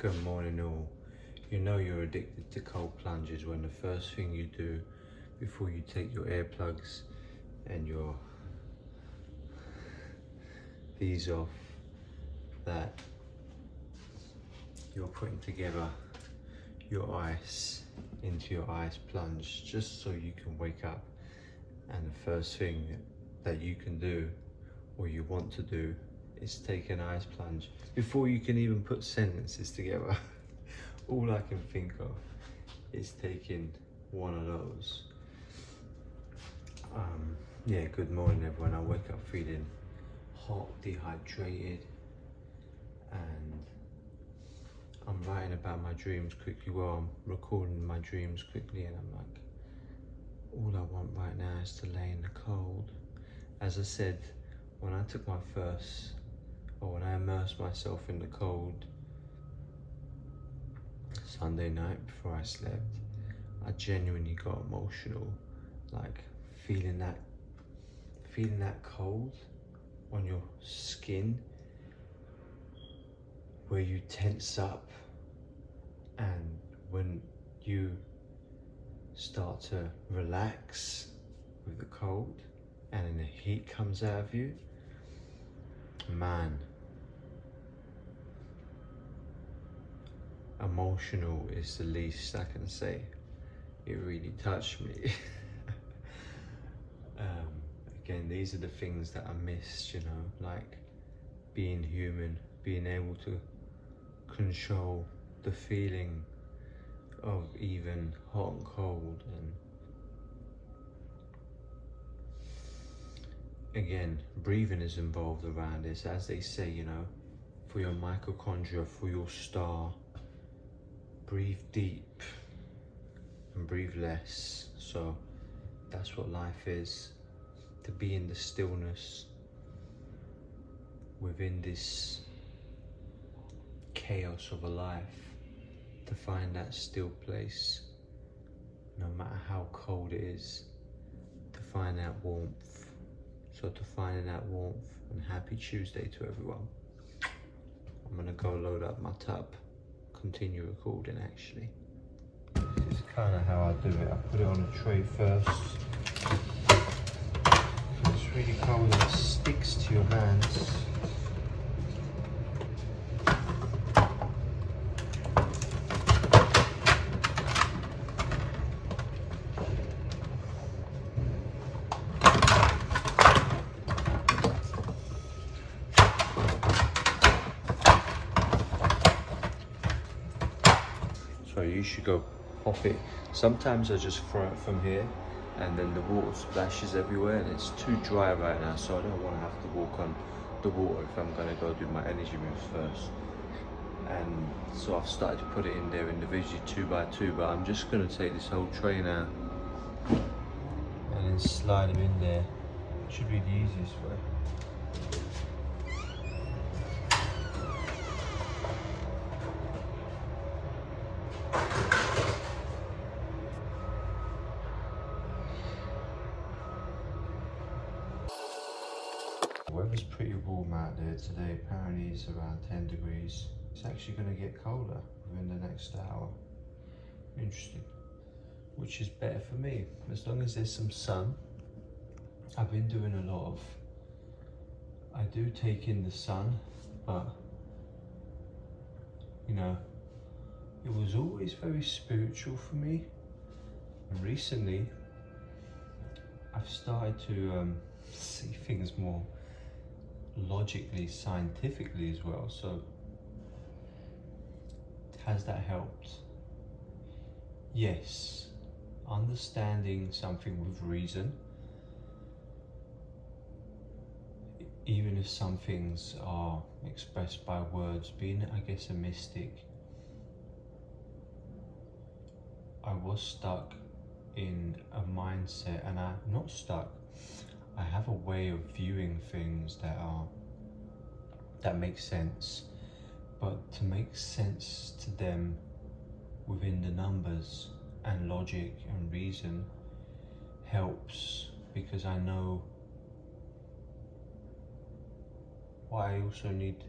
Good morning all. You know you're addicted to cold plunges when the first thing you do before you take your earplugs and your these off, that you're putting together your ice into your ice plunge just so you can wake up, and the first thing that you can do or you want to do is take an ice plunge before you can even put sentences together. All I can think of is taking one of those. Yeah, good morning everyone. I wake up feeling hot, dehydrated, and I'm writing about my dreams quickly. Well, I'm recording my dreams quickly, and I'm like, all I want right now is to lay in the cold. As I said, when I took my first, or when I immersed myself in the cold Sunday night before I slept, I genuinely got emotional, like feeling that cold on your skin, where you tense up, and when you start to relax with the cold and then the heat comes out of you, man, emotional is the least I can say. It really touched me. Again, these are the things that I missed, you know, like being human, being able to control the feeling of even hot and cold. And again, breathing is involved around this, as they say, you know, for your mitochondria, for your star, breathe deep and breathe less. So that's what life is, to be in the stillness within this chaos of a life, to find that still place, no matter how cold it is, to find that warmth. So to find that warmth, and happy Tuesday to everyone. I'm gonna go load up my tub, continue recording actually. This is kind of how I do it. I put it on a tray first. It's really cold and it sticks to your hands. So you should go pop it. Sometimes I just throw it from here, and then the water splashes everywhere, and it's too dry right now, so I don't want to have to walk on the water if I'm gonna go do my energy moves first. And so I've started to put it in there individually, 2 by 2, but I'm just gonna take this whole tray now and then slide them in there. It should be the easiest way. The weather's pretty warm out there today. Apparently it's around 10 degrees. It's actually going to get colder within the next hour. Interesting. Which is better for me, as long as there's some sun. I've been doing a lot of, I do take in the sun, but you know, it was always very spiritual for me. And recently I've started to see things more logically, scientifically as well. So has that helped? Yes. Understanding something with reason, even if some things are expressed by words, being, I guess, a mystic, I was stuck in a mindset, and I'm not stuck. I have a way of viewing things that make sense, but to make sense to them within the numbers and logic and reason helps, because I know what I also need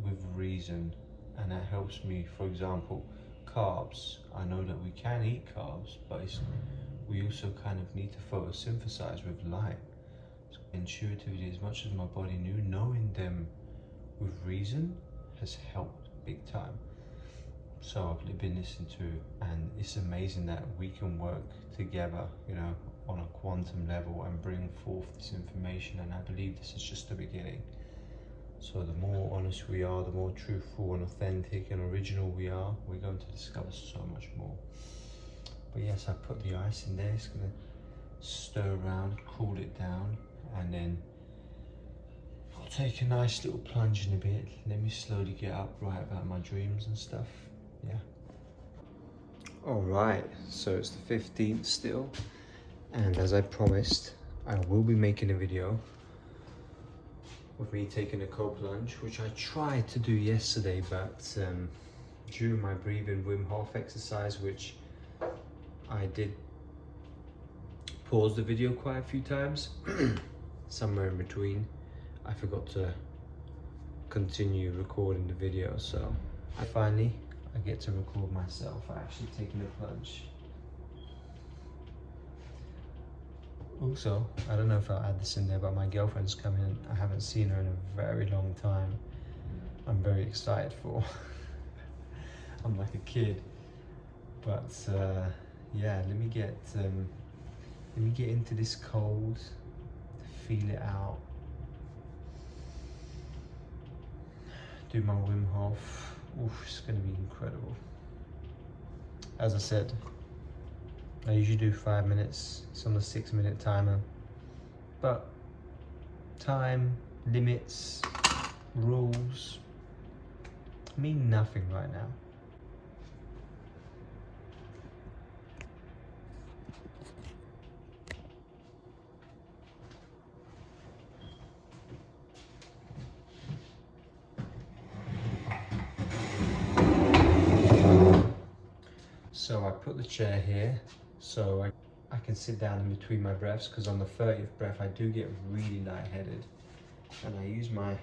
with reason and that helps me. For example, carbs. I know that we can eat carbs, but we also kind of need to photosynthesize with light. So intuitively, as much as my body knew, knowing them with reason has helped big time. So I've been listening to, and it's amazing that we can work together, you know, on a quantum level and bring forth this information. And I believe this is just the beginning. So the more honest we are, the more truthful and authentic and original we are, we're going to discover so much more. But yes, I put the ice in there. It's gonna stir around, cool it down, and then I'll take a nice little plunge in a bit. Let me slowly get up, write about my dreams and stuff. Yeah. All right, so it's the 15th still. And as I promised, I will be making a video with me taking a cold plunge, which I tried to do yesterday, but during my breathing Wim Hof exercise, which I did pause the video quite a few times, somewhere in between, I forgot to continue recording the video. So I get to record myself actually taking a plunge. Also, I don't know if I'll add this in there, but my girlfriend's coming. I haven't seen her in a very long time. I'm very excited for. I'm like a kid. But yeah, let me get into this cold, feel it out. Do my Wim Hof. Oof, it's gonna be incredible. As I said, I usually do 5 minutes. It's on the 6-minute timer. But time, limits, rules mean nothing right now. So I put the chair here so I can sit down in between my breaths, because on the 30th breath I do get really lightheaded. And I use my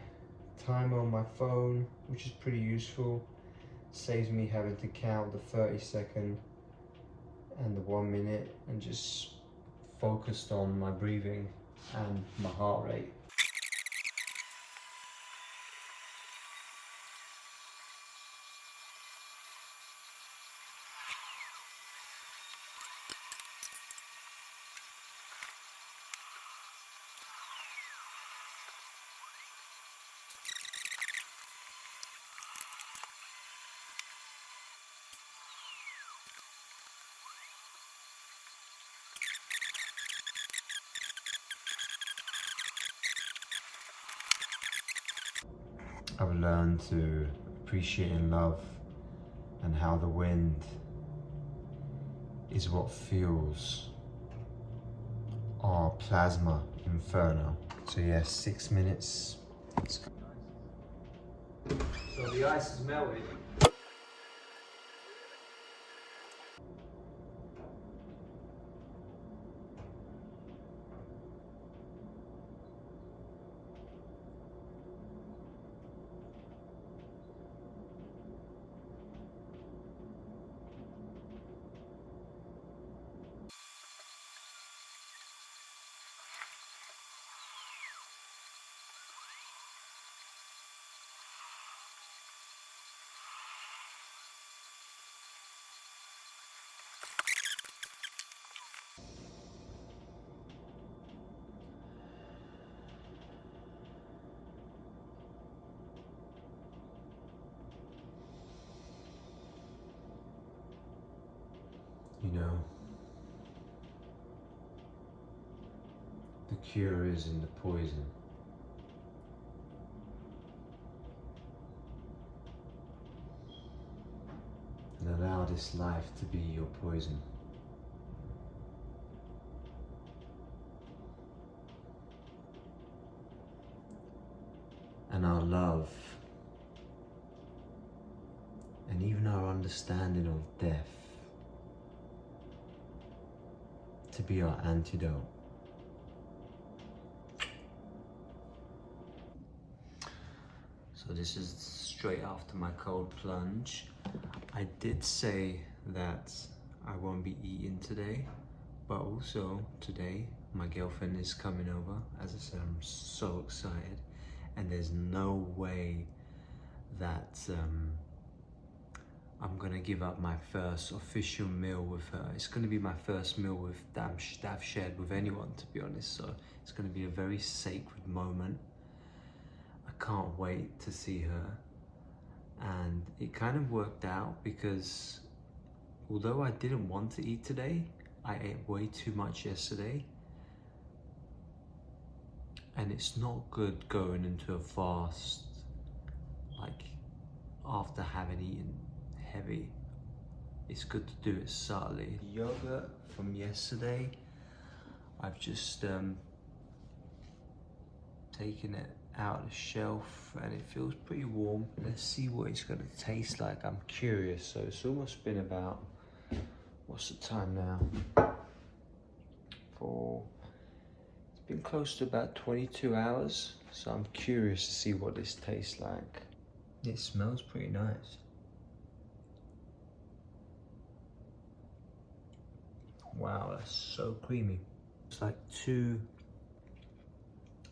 timer on my phone, which is pretty useful. Saves me having to count the 30-second and the 1 minute, and just focused on my breathing and my heart rate. I've learned to appreciate and love, and how the wind is what fuels our plasma inferno. So yeah, 6 minutes. So the ice is melted. You know, the cure is in the poison. And allow this life to be your poison. And our love, and even our understanding of death, to be our antidote. So So this is straight after my cold plunge. I did say that I won't be eating today, but also today my girlfriend is coming over. As I said, I'm so excited, and there's no way that I'm gonna give up my first official meal with her. It's gonna be my first meal that I've shared with anyone, to be honest. So it's gonna be a very sacred moment. I can't wait to see her. And it kind of worked out because although I didn't want to eat today, I ate way too much yesterday. And it's not good going into a fast, like after having eaten heavy. It's good to do it subtly. Yogurt from yesterday, I've just taken it out of the shelf and it feels pretty warm. Let's see what it's gonna taste like. I'm curious. So it's almost been about, what's the time now? It's been close to about 22 hours. So I'm curious to see what this tastes like. It smells pretty nice. Wow, that's so creamy. It's like 2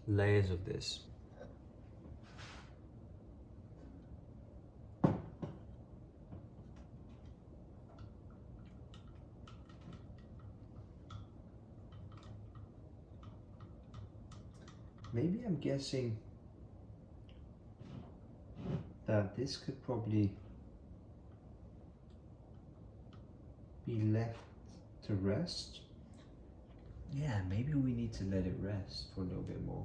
layers of this. Maybe I'm guessing that this could probably be left to rest. Yeah, maybe we need to let it rest for a little bit more.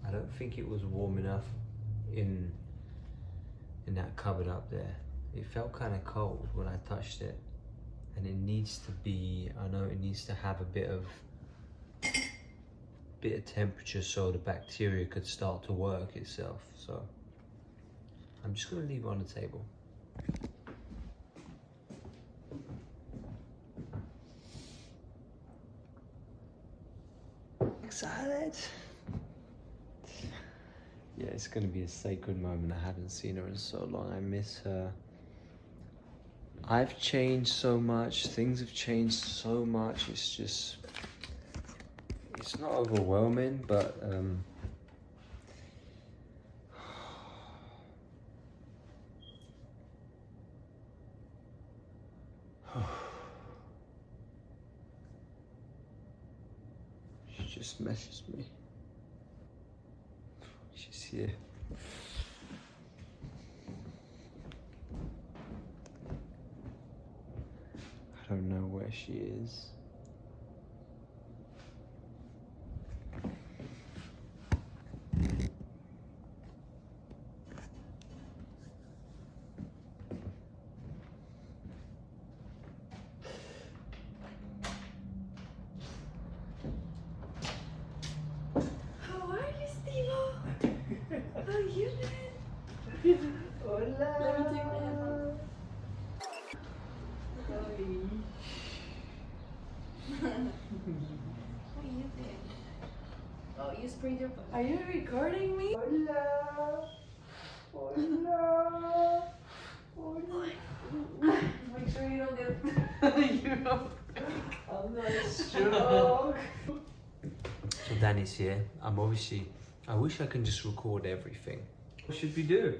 I don't think it was warm enough in that cupboard up there. It felt kind of cold when I touched it, and it needs to be, I know it needs to have a bit of temperature so the bacteria could start to work itself. So I'm just gonna leave it on the table. Excited. Yeah, it's gonna be a sacred moment. I haven't seen her in so long. I miss her. I've changed so much. Things have changed so much. It's just, it's not overwhelming, but she just messaged me. She's here. I don't know where she is. Hola. Let me take my headphones. What are you doing? Oh, you sprayed your phone. Are you recording me? Hola. Hola. Hola. Make sure you don't get you don't break. I'm not strong. So Danny's here. I wish I can just record everything. What should we do?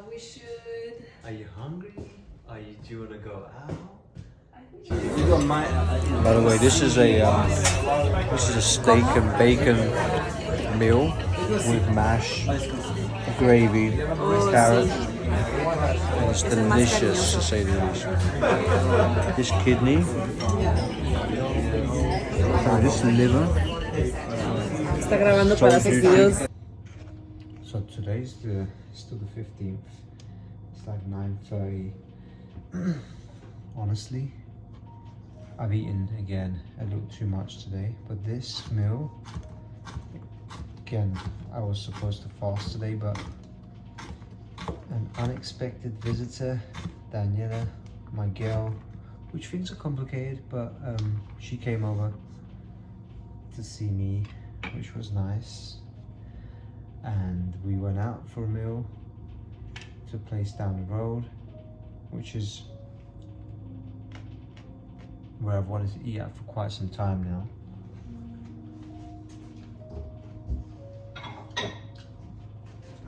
We should. Are you hungry? Do you want to go out? You got my. By the way, this is a steak and bacon meal with mash, gravy, carrots. And it's delicious, to say the least. This kidney, this liver. Está grabando para sus videos. So today's still the 15th. It's like 9:30. Honestly, I've eaten again a little too much today, but this meal, again, I was supposed to fast today, but an unexpected visitor, Daniela, my girl, which things are complicated, but she came over to see me, which was nice. and we went out for a meal to a place down the road, which is where I've wanted to eat at for quite some time now.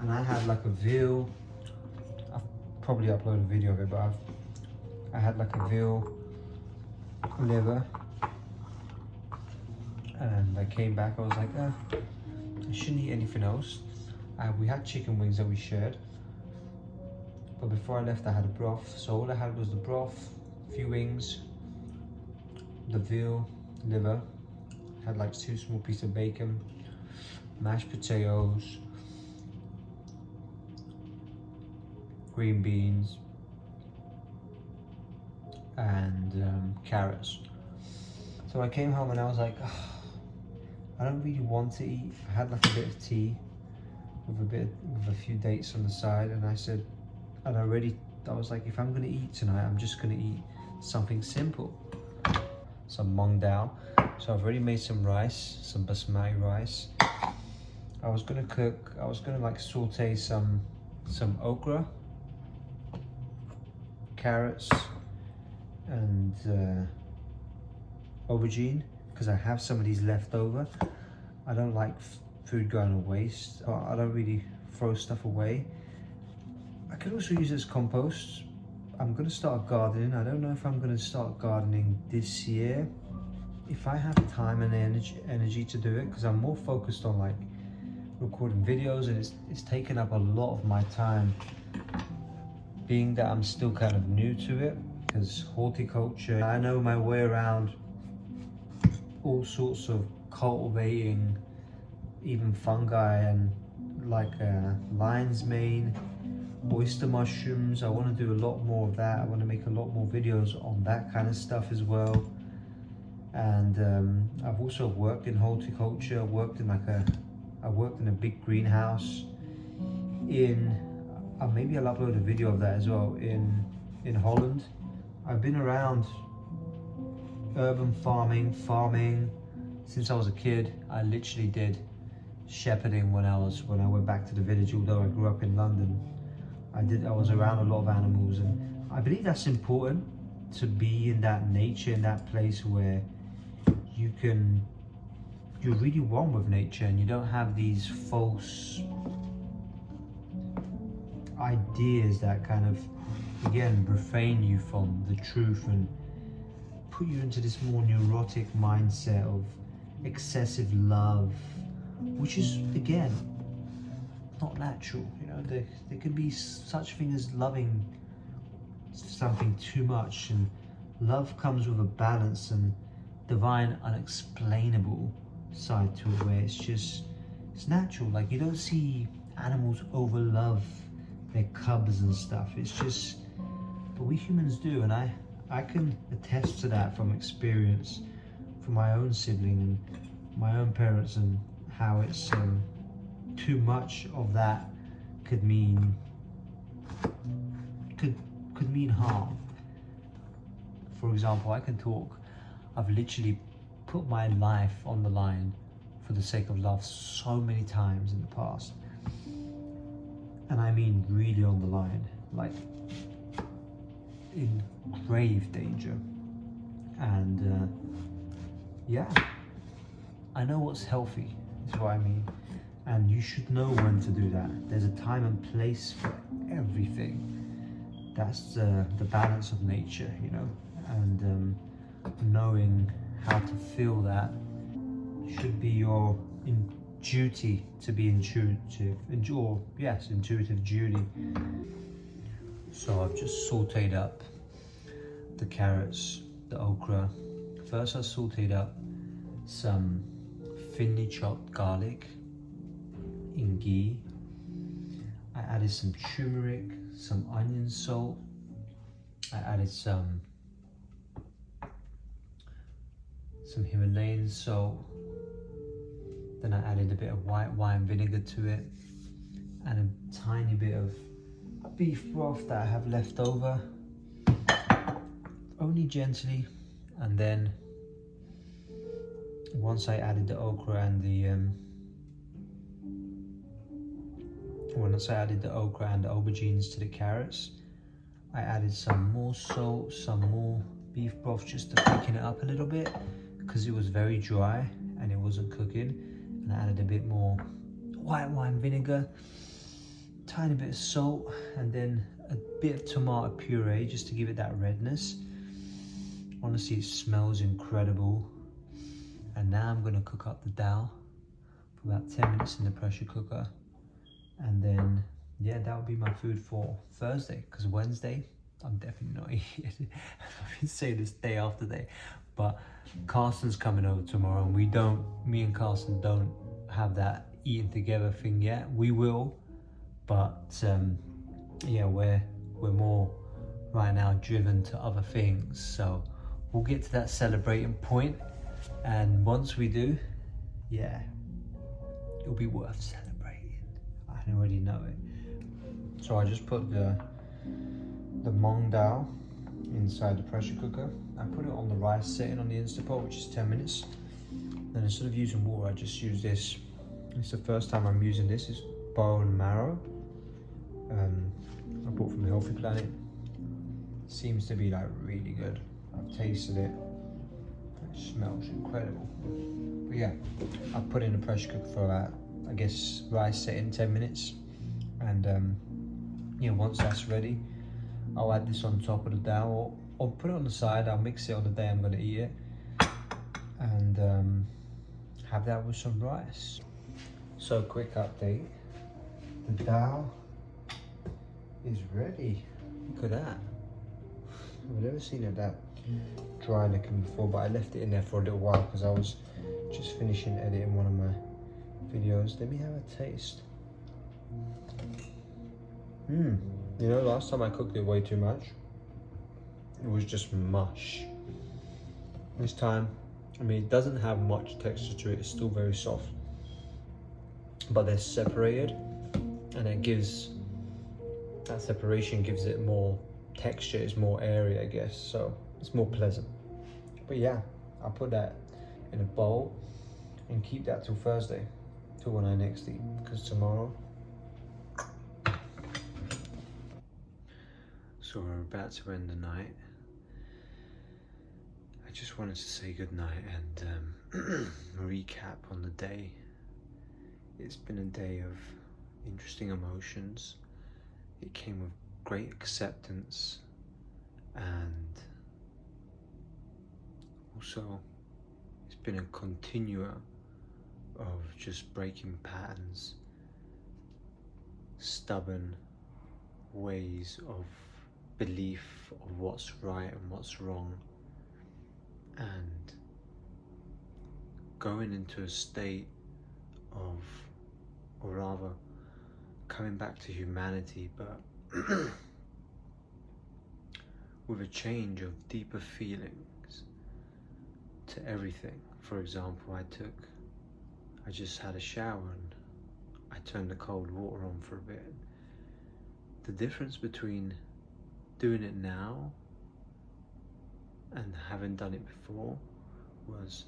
And I had like a veal, I've probably uploaded a video of it, but I had like a veal liver, and I came back, I was like, I shouldn't eat anything else. We had chicken wings that we shared, but before I left I had a broth, so all I had was the broth, a few wings, the veal liver, had like 2 small pieces of bacon, mashed potatoes, green beans, and carrots. So I came home and I was like, I don't really want to eat. I had like a bit of tea with a few dates on the side, and I was like, if I'm gonna eat tonight, I'm just gonna eat something simple, some mung dal. So I've already made some rice, some basmati rice. I was gonna like saute some okra, carrots, and aubergine, because I have some of these left over. I don't like food going to waste. I don't really throw stuff away. I could also use it as compost. I'm gonna start gardening. I don't know if I'm gonna start gardening this year, if I have time and energy to do it, because I'm more focused on like recording videos, and it's taken up a lot of my time, being that I'm still kind of new to it, because horticulture, I know my way around all sorts of cultivating, even fungi, and like lion's mane, oyster mushrooms. I want to do a lot more of that. I want to make a lot more videos on that kind of stuff as well. And I've also worked in horticulture. I worked in a big greenhouse in maybe I'll upload a video of that as well, in Holland. I've been around urban farming since I was a kid. I literally did shepherding when I went back to the village, although I grew up in London. I was around a lot of animals, and I believe that's important, to be in that nature, in that place where you're really one with nature, and you don't have these false ideas that kind of, again, refrain you from the truth and put you into this more neurotic mindset of excessive love, which is, again, not natural. You know, there can be such thing as loving something too much, and love comes with a balance and divine, unexplainable side to it, where it's natural. Like, you don't see animals over love their cubs and stuff. It's just, but we humans do, and I can attest to that from experience, from my own sibling and my own parents, and how it's too much of that could mean harm. For example, I've literally put my life on the line for the sake of love so many times in the past, and I mean really on the line, like in grave danger. And yeah, I know what's healthy, is what I mean, and you should know when to do that. There's a time and place for everything. That's the balance of nature, you know, and knowing how to feel that should be your duty, to be intuitive, intuitive duty. So I've just sauteed up the carrots, the okra. First I sauteed up some thinly chopped garlic in ghee. I added some turmeric, some onion salt. I added some Himalayan salt. Then I added a bit of white wine vinegar to it, and a tiny bit of beef broth that I have left over, only gently. And then once I added the okra and once I added the okra and the aubergines to the carrots, I added some more salt, some more beef broth just to thicken it up a little bit because it was very dry and it wasn't cooking. And I added a bit more white wine vinegar, tiny bit of salt, and then a bit of tomato puree just to give it that redness. Honestly, it smells incredible. And now I'm gonna cook up the dal for about 10 minutes in the pressure cooker. And then, yeah, that would be my food for Thursday, because Wednesday, I'm definitely not eating. I've been saying this day after day, but Carson's coming over tomorrow, and me and Carson don't have that eating together thing yet. We will, but yeah, we're more right now driven to other things. So we'll get to that celebrating point, and once we do, yeah, it'll be worth celebrating. I already know it. So I just put the mung dal inside the pressure cooker. I put it on the rice setting on the Instapot, which is 10 minutes. Then instead of using water, I just use this. It's the first time I'm using this. It's bone marrow. I bought from Healthy Planet. Seems to be like really good. I've tasted it. It smells incredible. But yeah, I put it in the pressure cooker for about, I guess, rice setting 10 minutes. And yeah, once that's ready, I'll add this on top of the dal, or put it on the side. I'll mix it on the day I'm gonna eat it, and have that with some rice. So quick update, the dal is ready. Look at that. I've never seen it that dry looking before, but I left it in there for a little while because I was just finishing editing one of my videos. Let me have a taste. You know, last time I cooked it way too much. It was just mush. This time, I mean, it doesn't have much texture to it. It's still very soft, but they're separated, and it gives, that separation gives it more texture. It's more airy, I guess, so it's more pleasant. But yeah, I'll put that in a bowl and keep that till Thursday, till when I next eat, because tomorrow. So we're about to end the night. I just wanted to say goodnight and recap on the day. It's been a day of interesting emotions. It came with great acceptance, and also it's been a continua of just breaking patterns, stubborn ways of belief of what's right and what's wrong, and going into a state of, or rather coming back to humanity, but with a change of deeper feelings to everything. For example, I just had a shower and I turned the cold water on for a bit. The difference between doing it now and having done it before was,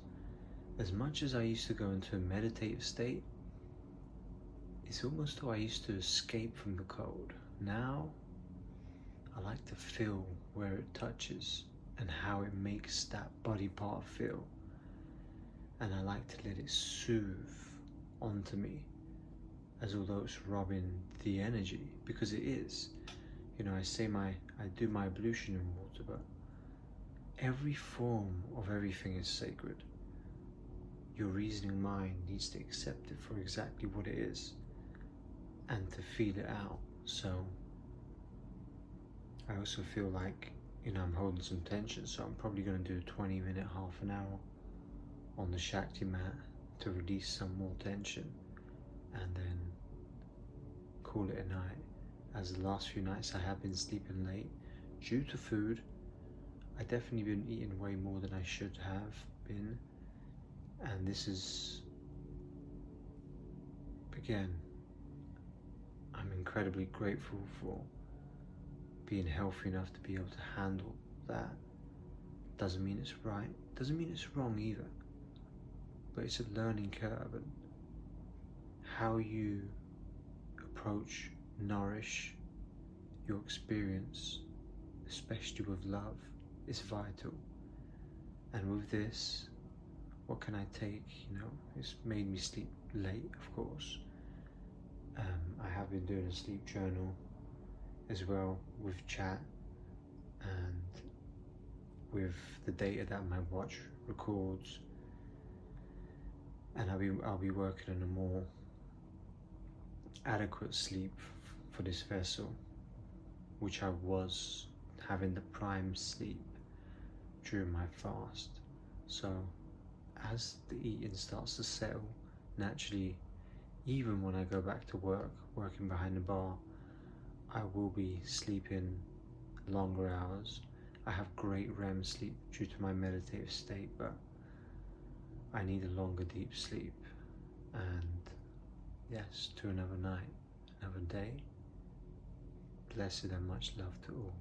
as much as I used to go into a meditative state, it's almost though I used to escape from the cold. Now, I like to feel where it touches and how it makes that body part feel. And I like to let it soothe onto me, as although it's rubbing the energy, because it is. You know, I do my ablution in water, but every form of everything is sacred. Your reasoning mind needs to accept it for exactly what it is and to feel it out. So I also feel like, you know, I'm holding some tension, so I'm probably going to do a 20-minute, half an hour on the Shakti mat to release some more tension, and then call it a night. As the last few nights I have been sleeping late due to food. I definitely been eating way more than I should have been, and this is, again, I'm incredibly grateful for being healthy enough to be able to handle that. Doesn't mean it's right, doesn't mean it's wrong either, but it's a learning curve, and how you approach, nourish your experience, especially with love, is vital. And with this, what can I take? You know, it's made me sleep late, of course. I have been doing a sleep journal as well with chat and with the data that my watch records, and I'll be working on a more adequate sleep for this vessel, which I was having the prime sleep during my fast. So as the eating starts to settle naturally, even when I go back to work, working behind the bar, I will be sleeping longer hours. I have great REM sleep due to my meditative state, but I need a longer deep sleep. And yes, to another night, another day. Blessed and much love to all.